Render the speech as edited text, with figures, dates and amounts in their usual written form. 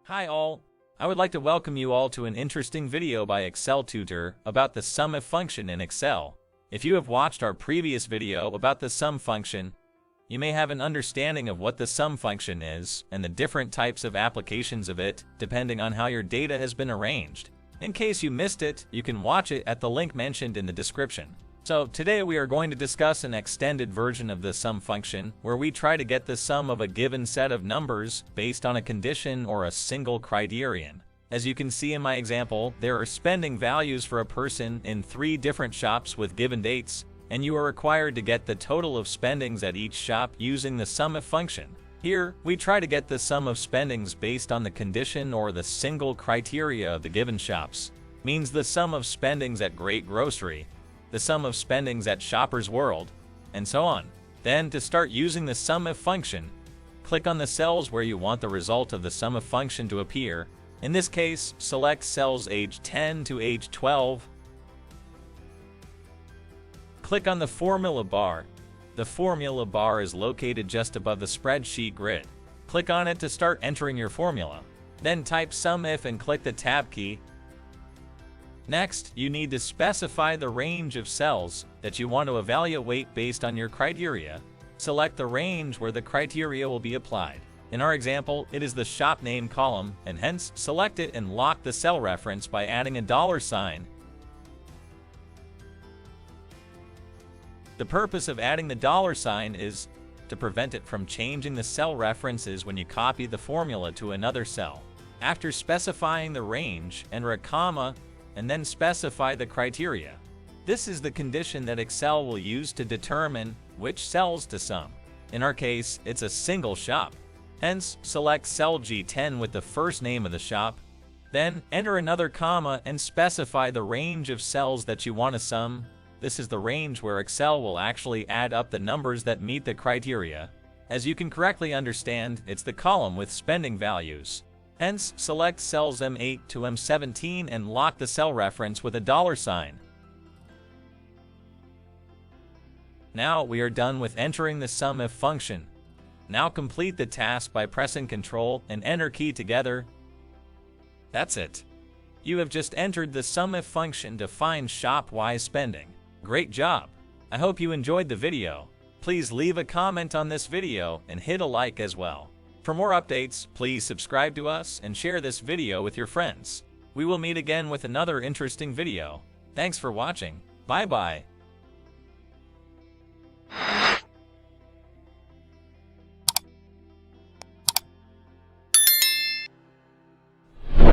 Hi all, I would like to welcome you all to an interesting video by Excel Tutor about the SUMIF function in Excel. If you have watched our previous video about the sum function, you may have an understanding of what the sum function is and the different types of applications of it depending on how your data has been arranged. In case you missed it, you can watch it at the link mentioned in the description. So today we are going to discuss an extended version of the sum function where we try to get the sum of a given set of numbers based on a condition or a single criterion. As you can see in my example, there are spending values for a person in 3 different shops with given dates, and you are required to get the total of spendings at each shop using the SUMIF function. Here, we try to get the sum of spendings based on the condition or the single criteria of the given shops. Means the sum of spendings at Great Grocery, the sum of spendings at Shoppers World, and so on. Then, to start using the SUMIF function, click on the cells where you want the result of the SUMIF function to appear. In this case, select cells age 10 to age 12. Click on the formula bar. The formula bar is located just above the spreadsheet grid. Click on it to start entering your formula. Then type SUMIF and click the Tab key. Next, you need to specify the range of cells that you want to evaluate based on your criteria. Select the range where the criteria will be applied. In our example, it is the shop name column, and hence select it and lock the cell reference by adding a $sign. The purpose of adding the $sign is to prevent it from changing the cell references when you copy the formula to another cell. After specifying the range, enter a comma, and then specify the criteria. This is the condition that Excel will use to determine which cells to sum. In our case, it's a single shop. Hence, select cell G10 with the first name of the shop. Then, enter another comma and specify the range of cells that you want to sum. This is the range where Excel will actually add up the numbers that meet the criteria. As you can correctly understand, it's the column with spending values. Hence, select cells M8 to M17 and lock the cell reference with a $sign. Now we are done with entering the SUMIF function. Now complete the task by pressing Ctrl and Enter key together. That's it. You have just entered the SUMIF function to find shop-wise spending. Great job! I hope you enjoyed the video. Please leave a comment on this video and hit a like as well. For more updates, please subscribe to us and share this video with your friends. We will meet again with another interesting video. Thanks for watching. Bye-bye.